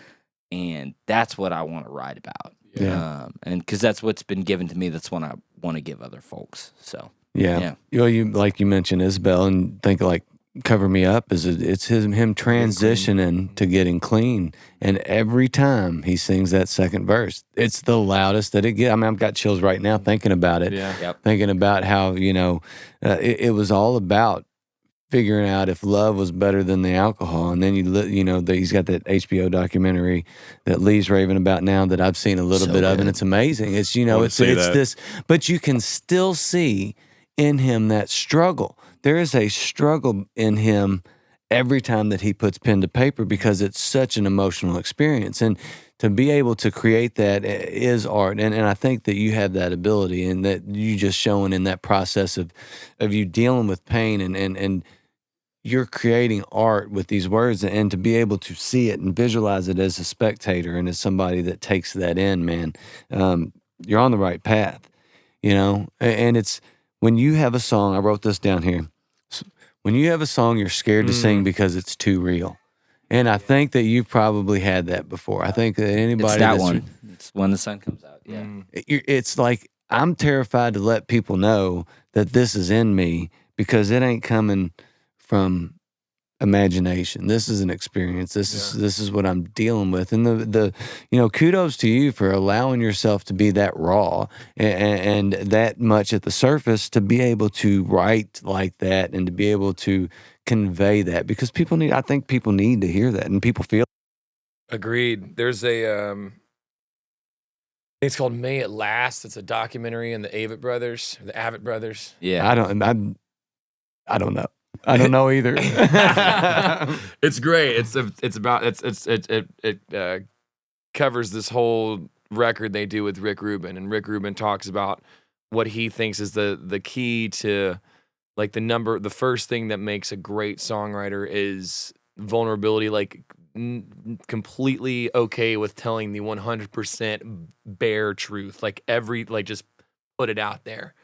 And that's what I want to write about. Yeah. And because that's what's been given to me, that's what I want to give other folks. So, Yeah. You know, you like you mentioned Isbell, and think like Cover Me Up it's him transitioning to getting clean, and every time he sings that second verse, it's the loudest that it gets. I mean, I've got chills right now thinking about it. Thinking about how, you know, it was all about figuring out if love was better than the alcohol. And then you know, he's got that HBO documentary that Lee's raving about now that I've seen a little bit of, and it's amazing. It's, you know, it's this, but you can still see in him that struggle. There is a struggle in him every time that he puts pen to paper, because it's such an emotional experience. And to be able to create that is art. And I think that you have that ability, and that you just showing in that process of you dealing with pain, and you're creating art with these words, and to be able to see it and visualize it as a spectator and as somebody that takes that in, man, you're on the right path, you know? And it's, when you have a song, I wrote this down here. When you have a song, you're scared to sing because it's too real. And I think that you've probably had that before. I think that anybody it's that one. It's When the Sun Comes Out. Yeah. It's like, I'm terrified to let people know that this is in me, because it ain't coming from imagination. This is an experience. This is what I'm dealing with. And the you know, kudos to you for allowing yourself to be that raw and that much at the surface, to be able to write like that and to be able to convey that, because I think people need to hear that, and people feel. Agreed. There's it's called May It Last. It's a documentary on the Avett brothers. Yeah. I don't know. I don't know either. It's great. It covers this whole record they do with Rick Rubin, and Rick Rubin talks about what he thinks is the key to, like, the first thing that makes a great songwriter is vulnerability, like completely okay with telling the 100% bare truth, like just put it out there.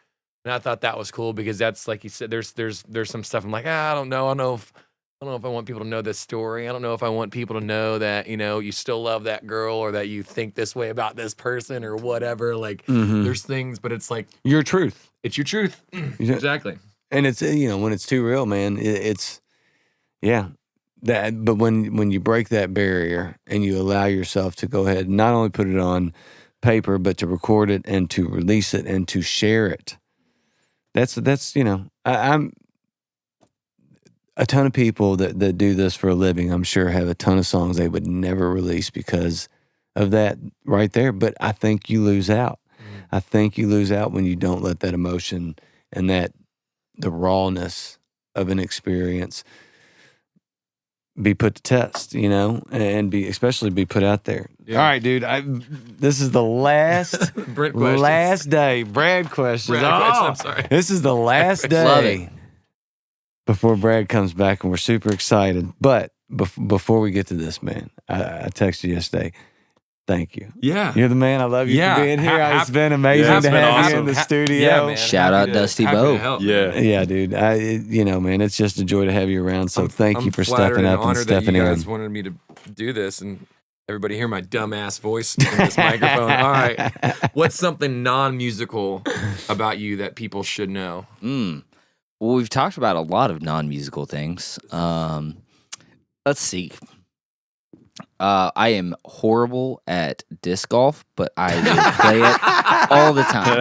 And I thought that was cool, because that's, like you said, there's some stuff I'm like, I don't know if I want people to know this story. I don't know if I want people to know that, you know, you still love that girl, or that you think this way about this person, or whatever. Like, there's things, but it's like Your truth. it's your truth. Exactly. And it's, when it's too real, man, it's, yeah. But when you break that barrier and you allow yourself to go ahead and not only put it on paper, but to record it and to release it and to share it. That's I'm a ton of people that do this for a living, I'm sure, have a ton of songs they would never release because of that right there. But I think you lose out. I think you lose out when you don't let that emotion and the rawness of an experience be put to test, and especially be put out there. Yeah. All right, dude. This is the last last day. Brad questions. I'm sorry. This is the last day before Brad comes back, and we're super excited. But before we get to this, man, I texted you yesterday. Thank you. Yeah. You're the man. I love you for being here. It's been amazing to have you in the studio. Yeah, man. Shout out Dusty Bo. Yeah, dude. Man, it's just a joy to have you around. So thank you for stepping up and stepping in. You guys wanted me to do this, and everybody hear my dumbass voice in this microphone. All right. What's something non-musical about you that people should know? Well, we've talked about a lot of non-musical things. Let's see. I am horrible at disc golf, but I would play it all the time.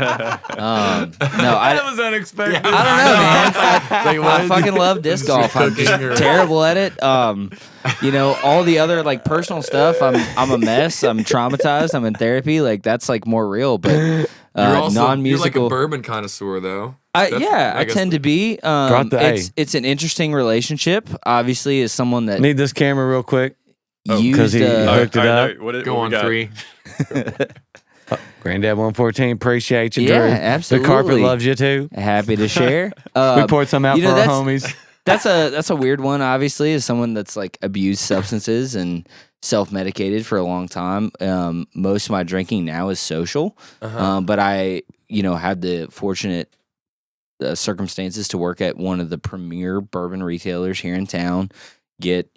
That was unexpected. I don't know, man. I fucking love disc golf. I'm just terrible at it. All the other like personal stuff, I'm a mess. I'm traumatized. I'm in therapy. Like that's like more real, but non-musical. You're like a bourbon connoisseur, though. I tend to be. It's an interesting relationship. Obviously, as someone that need this camera real quick. Because he hooked it up. Go on 3. Granddad 114, appreciate you, Yeah, Drew. absolutely. The carpet loves you too. Happy to share. We poured some out for our homies. That's a weird one. Obviously, as someone that's like abused substances and self-medicated for a long time. Most of my drinking now is social, but I had the fortunate circumstances to work at one of the premier bourbon retailers here in town. Get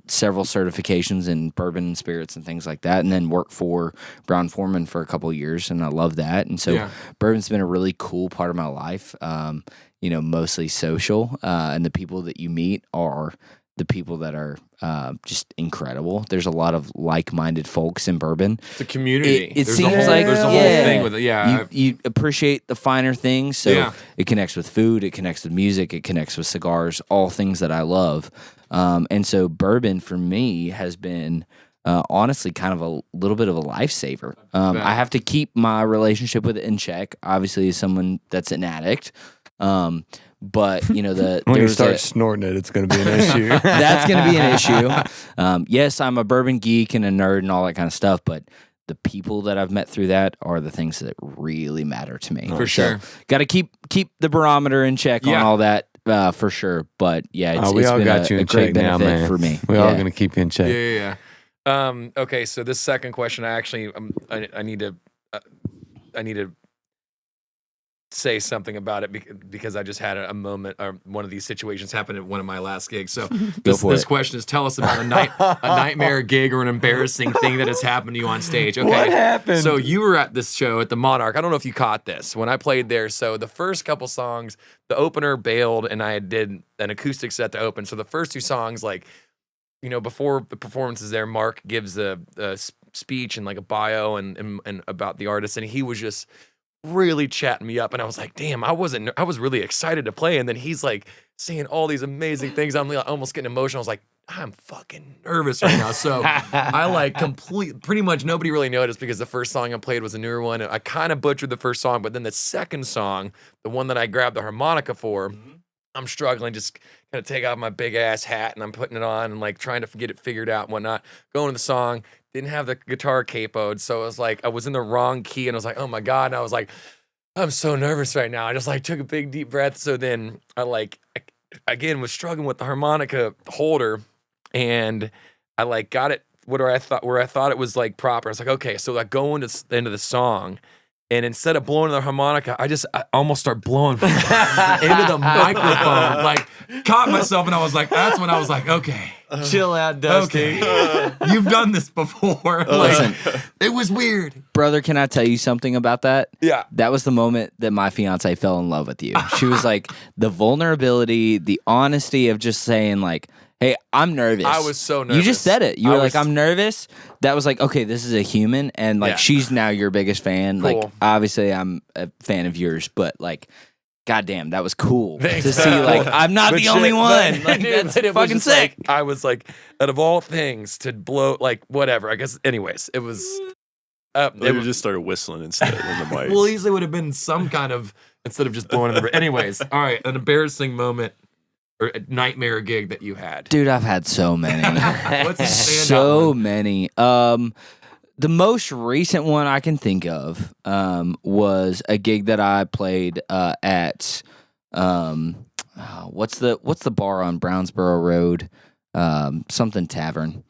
several certifications in bourbon and spirits and things like that, and then work for Brown-Forman for a couple of years, and I love that. And so bourbon's been a really cool part of my life, mostly social, and the people that you meet are the people that are just incredible. There's a lot of like-minded folks in bourbon. It's a community. It seems like there's a whole thing with it. Yeah, you appreciate the finer things. So it connects with food, it connects with music, it connects with cigars, all things that I love. And so bourbon for me has been honestly kind of a little bit of a lifesaver. I have to keep my relationship with it in check. Obviously, as someone that's an addict. But when you start snorting it, it's going to be an issue. That's going to be an issue. Yes, I'm a bourbon geek and a nerd and all that kind of stuff, but the people that I've met through that are the things that really matter to me. For sure. Got to keep the barometer in check on all that. For sure, but it's we all been got you in a great check now, benefit man. for me. We're all going to keep you in check. Yeah. Okay, so this second question, I need to say something about it because I just had a moment, or one of these situations happened at one of my last gigs. So this question is: tell us about a nightmare gig or an embarrassing thing that has happened to you on stage. Okay, what happened? So you were at this show at the Monarch. I don't know if you caught this when I played there. So the first couple songs, the opener bailed, and I did an acoustic set to open. So the first 2 songs, before the performances there, Mark gives a speech and like a bio and about the artist, and he was just really chatting me up, and I was like, damn, I was really excited to play, and then he's like saying all these amazing things. I'm like, almost getting emotional. I was like, I'm fucking nervous right now. So I pretty much nobody really noticed because the first song I played was a newer one. I kind of butchered the first song, but then the second song, the one that I grabbed the harmonica for, I'm struggling, just kind of take off my big ass hat and I'm putting it on and like trying to get it figured out and whatnot. Going to the song, didn't have the guitar capoed, so it was like I was in the wrong key and I was like, oh my God. And I was like, I'm so nervous right now. I just like took a big deep breath. So then I again was struggling with the harmonica holder, and I like got it where I thought it was like proper. I was like, okay, so like going to the end of the song, And instead of blowing the harmonica, I almost start blowing into the microphone. Like, caught myself, and I was like, that's when I was like, okay. Chill out, Dusty. Okay. You've done this before. Like, it was weird. Brother, can I tell you something about that? Yeah. That was the moment that my fiance fell in love with you. She was like, the vulnerability, the honesty of just saying, like, hey, I'm nervous. I was so nervous. You just said it. You were like, I'm nervous. That was like, okay, this is a human. And like, she's now your biggest fan. Cool. Like, obviously, I'm a fan of yours, but like, goddamn, that was cool Thanks. to see. Like, I'm not the only one. Like, Dude, that's but it was fucking just sick. like, I was like, out of all things to blow, like, whatever. I guess, anyways, it was. They just started whistling instead in the mic. Well, easily would have been some kind of, instead of just blowing in the. Anyways, all right, an embarrassing moment or a nightmare gig that you had. Dude, I've had so many. What's a standout So one? many. The most recent one I can think of was a gig that I played at what's the bar on Brownsboro Road? Something Tavern.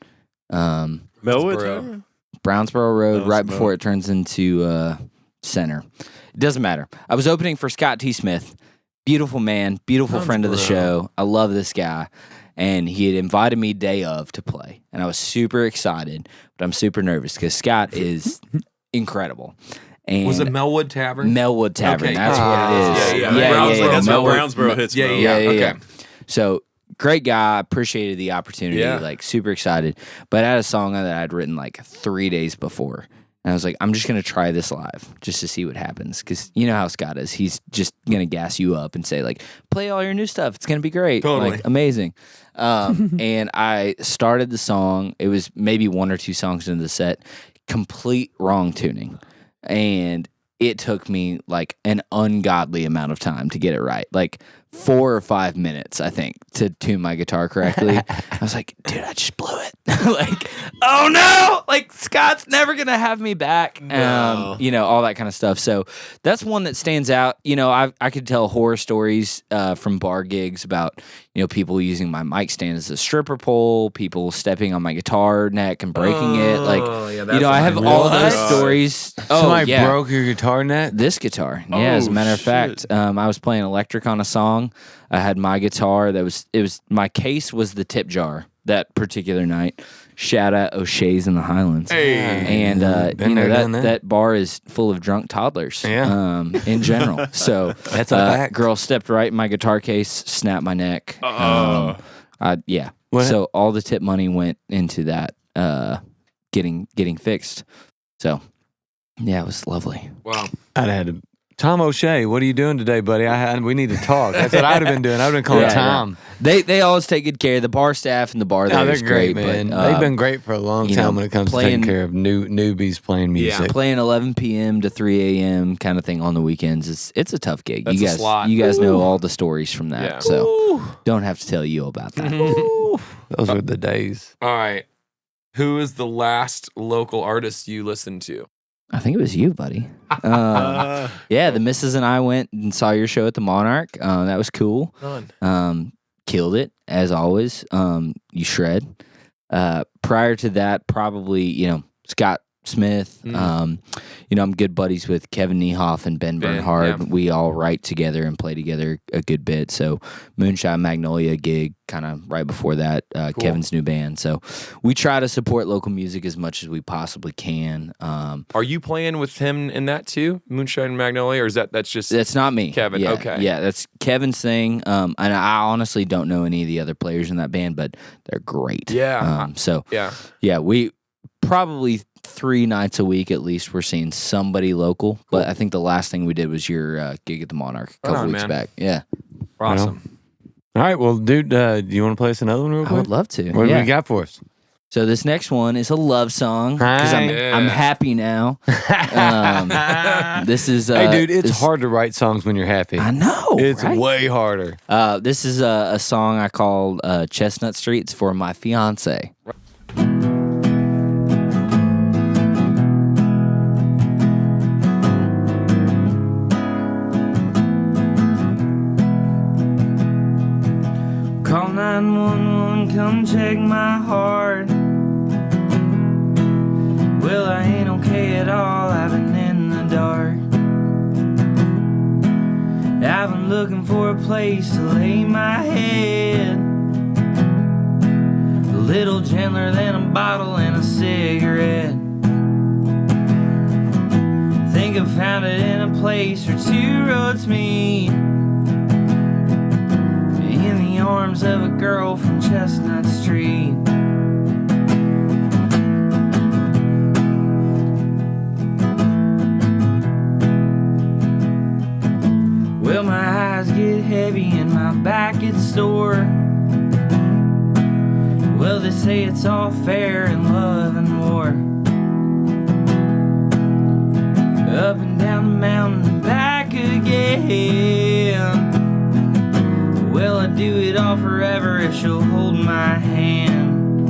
Melwood Brownsboro. Tavern? Brownsboro Road, Oh, right it's before it turns into Center. It doesn't matter. I was opening for Scott T. Smith. Beautiful man, beautiful friend of the show. I love this guy. And he had invited me day of to play. And I was super excited, but I'm super nervous because Scott is incredible. And Was it Melwood Tavern? Melwood Tavern. Okay. That's what it is. Brownsboro. That's where Melwood. Brownsboro hits. Yeah, Melwood. yeah. Okay. So great guy. Appreciated the opportunity. Yeah. Like super excited. But I had a song that I'd written like 3 days before. And I was like, I'm just going to try this live just to see what happens. Because you know how Scott is. He's just going to gas you up and say, like, play all your new stuff. It's going to be great. Totally. Like, amazing. And I started the song. It was maybe 1 or 2 songs into the set. Complete wrong tuning. And it took me, like, an ungodly amount of time to get it right. Like, 4 or 5 minutes, I think, to tune my guitar correctly. I was like, dude, I just blew it. Like, oh no! Like, Scott's never gonna have me back. No. You know, all that kind of stuff. So that's one that stands out. You know, I could tell horror stories from bar gigs about, you know, people using my mic stand as a stripper pole, people stepping on my guitar neck and breaking it. Like, yeah, you that's know, I have all What? those stories. Oh, Somebody yeah. broke your guitar neck? This guitar, yeah. As a matter of fact, I was playing electric on a song. I had my guitar. My case was the tip jar that particular night. Shout out O'Shea's in the Highlands. Hey. And Been you know there, done that. that bar is full of drunk toddlers. Yeah. In general. So That's a fact. girl stepped right in my guitar case, snapped my neck. Yeah. What? So all the tip money went into that getting fixed. So yeah, it was lovely. Wow. I'd had to. Tom O'Shea, what are you doing today, buddy? We need to talk. That's what I'd have been doing. I'd have been calling Yeah, Tom. They always take good care. The bar staff and the bar there No, they're is great, great, man. But, They've been great for a long you time know, when it comes to playing- taking care of newbies playing music. playing 11 p.m. to 3 a.m. kind of thing on the weekends. It's a tough gig. That's a slot. You guys know all the stories from that, Yeah. so don't have to tell you about that. Those were the days. All right. Who is the last local artist you listened to? I think it was you, buddy. Yeah, the missus and I went and saw your show at the Monarch. That was cool. None. Killed it as always. You shred. Prior to that, probably Scott Smith. I'm good buddies with Kevin Niehoff and Ben Bernhard. yeah. We all write together and play together a good bit. So Moonshine Magnolia gig kind of right before that. Kevin's new band. So we try to support local music as much as we possibly can. Are you playing with him in that too? Moonshine Magnolia, or is that's just That's not me. Kevin, Yeah, okay. Yeah, that's Kevin's thing. And I honestly don't know any of the other players in that band, but they're great. Yeah. Yeah, we probably 3 nights a week at least we're seeing somebody local. But I think the last thing we did was your gig at the Monarch a couple on, weeks man. back. Yeah. awesome. All right, well, dude, do you want to play us another one real I quick? would love to. What do yeah. we got for us? So this next one is a love song because I'm Yeah. happy now. This is Hey, dude, it's this- hard to write songs when you're happy. I know. It's right? way harder. This is a song I called Chestnut Streets for my fiance. Call 911, come check my heart. Well, I ain't okay at all, I've been in the dark. I've been looking for a place to lay my head, a little gentler than a bottle and a cigarette. Think I found it in a place where two roads meet, in the arms of a girl from Chestnut Street. Well, my eyes get heavy and my back gets sore. Well, they say it's all fair in love and war. Up and down the mountain and back again. Well, I'd do it all forever if she'll hold my hand.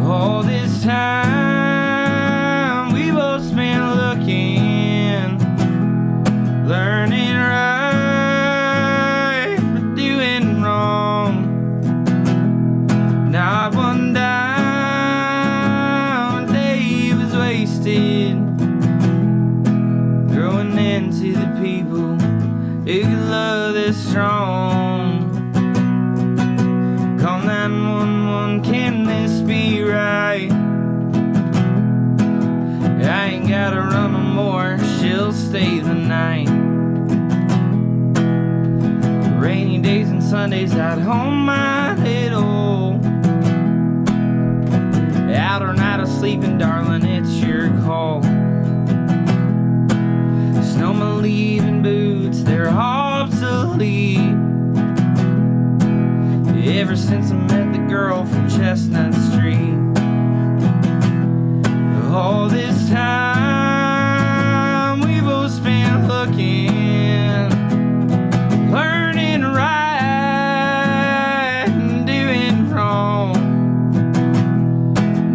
All this time we both spent looking, learning right, but doing wrong. Not one dime a day was wasted, growing into the people who could love this strong. Call 911, can this be right? I ain't gotta run no more, she'll stay the night. Rainy days and Sundays out home my little, out or night of sleeping, darling, it's your call. Snow my leaving boots, they're obsolete. Ever since I met the girl from Chestnut Street. All this time we both spent looking, learning right and doing wrong.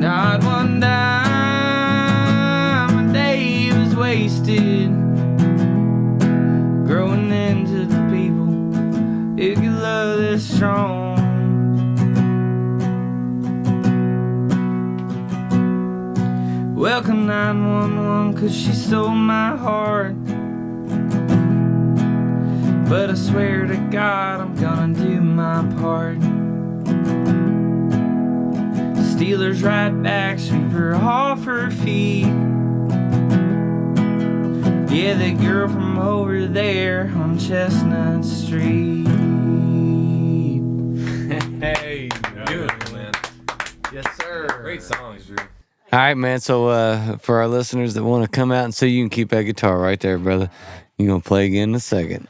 Not one dime a day was wasted, growing into the people who could love this strong. Welcome 911, 'cause she stole my heart. But I swear to God, I'm gonna do my part. Steelers right back, sweeper off her feet. Yeah, the girl from over there on Chestnut Street. Hey, beautiful, man. Yes, sir. Great songs, Drew. All right, man. So for our listeners that want to come out and see you, can keep that guitar right there, brother. You're going to play again in a second.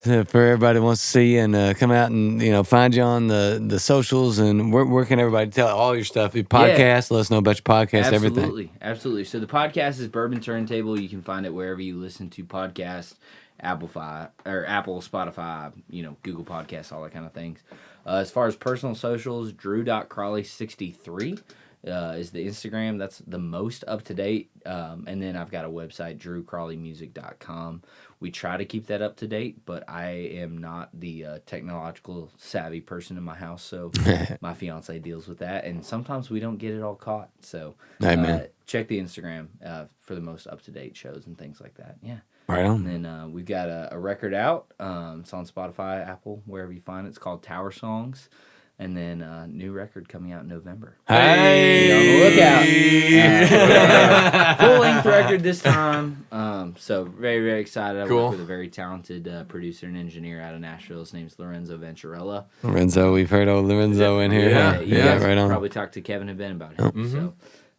So for everybody that wants to see you and come out and, find you on the socials, and where can everybody tell all your stuff? Your podcast, let us know about your podcast, everything. Absolutely. So the podcast is Bourbon Turntable. You can find it wherever you listen to podcasts, Apple, Spotify, Google Podcasts, all that kind of things. As far as personal socials, drew.crawley63. Is the Instagram. That's the most up to date. And then I've got a website, drewcrawleymusic.com. We try to keep that up to date, but I am not the technological savvy person in my house, so my fiance deals with that, and sometimes we don't get it all caught. So check the Instagram for the most up to date shows and things like that. Yeah. Right on. And then we've got a record out. It's on Spotify, Apple, wherever you find it. It's called Tower Songs. And then a new record coming out in November. Hey! Be on the lookout. Full-length record this time. So very, very excited. I work with a very talented producer and engineer out of Nashville. His name's Lorenzo Venturella. Lorenzo, we've heard old Lorenzo in here. Yeah, right on. Probably talked to Kevin and Ben about him. Mm-hmm.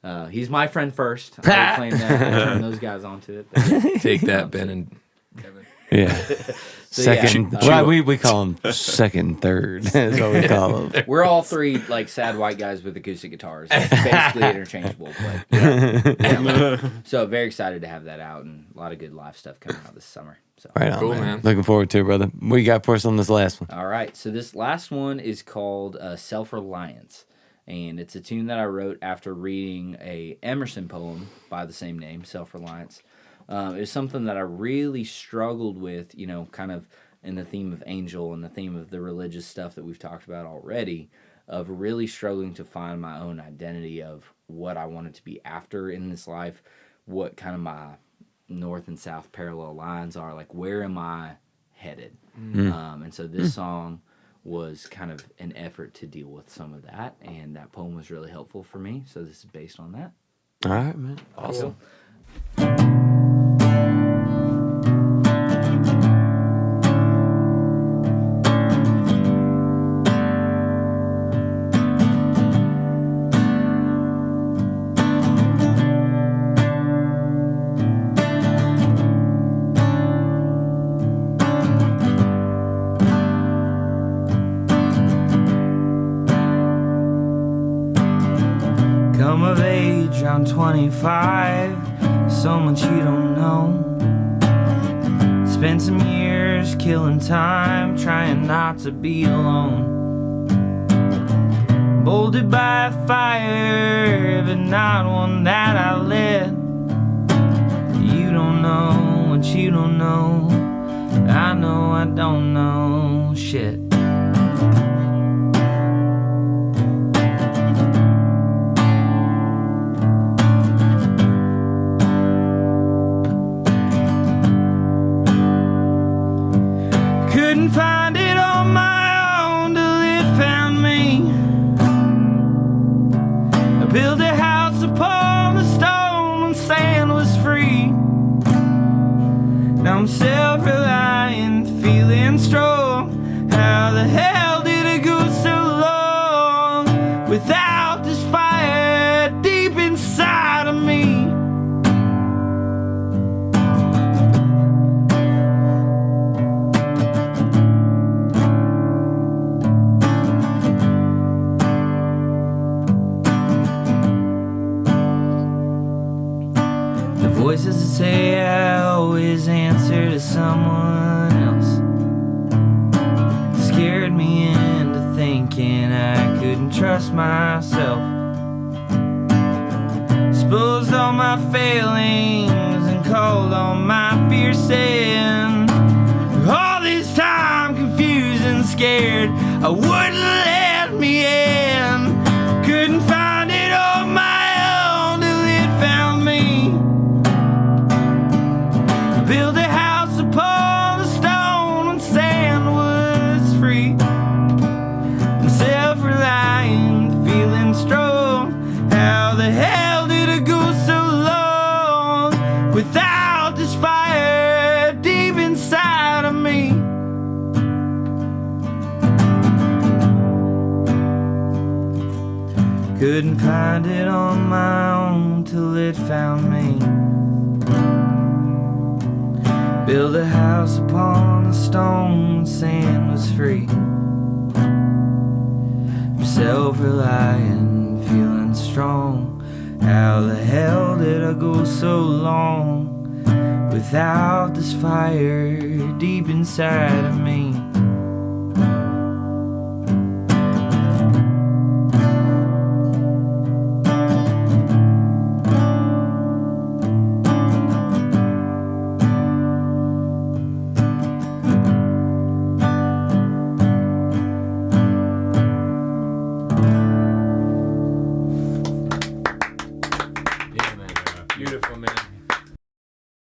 So he's my friend first. I would claim that and turn those guys onto it. But, take that, Ben and Kevin. Yeah. Second, we call them second and third. That's what we call them. We're all three like sad white guys with acoustic guitars. It's basically interchangeable. But, so very excited to have that out, and a lot of good live stuff coming out this summer. So right on, cool, man. Looking forward to it, brother. What you got for us on this last one? All right, so this last one is called Self-Reliance, and it's a tune that I wrote after reading a Emerson poem by the same name, Self-Reliance. It was something that I really struggled with, kind of in the theme of Angel and the theme of the religious stuff that we've talked about already, of really struggling to find my own identity of what I wanted to be after in this life, what kind of north and south parallel lines are, like, where am I headed? And so this song was kind of an effort to deal with some of that, and that poem was really helpful for me, so this is based on that. All right, man. Awesome. Come of age, I'm 25, so much you don't know. Spent some years killing time, trying not to be alone. Molded by a fire, but not one that I lit. You don't know what you don't know. I know I don't know shit. Couldn't find it on my own till it found me. I built a house upon the stone when sand was free. Now I'm self-reliant, feeling strong. How the hell did it go so long without this fire deep inside of me? Voices that say I always answer to someone else scared me into thinking I couldn't trust myself. Exposed all my failings and called on my fear, saying all this time confused and scared I wouldn't let me in. Couldn't find it on my own till it found me. Build a house upon the stone when sand was free. I'm self-reliant, feeling strong. How the hell did it go so long without this fire deep inside of me? Couldn't find it on my own till it found me. Build a house upon the stone, sand was free. I'm self-reliant, feeling strong. How the hell did I go so long without this fire deep inside of me?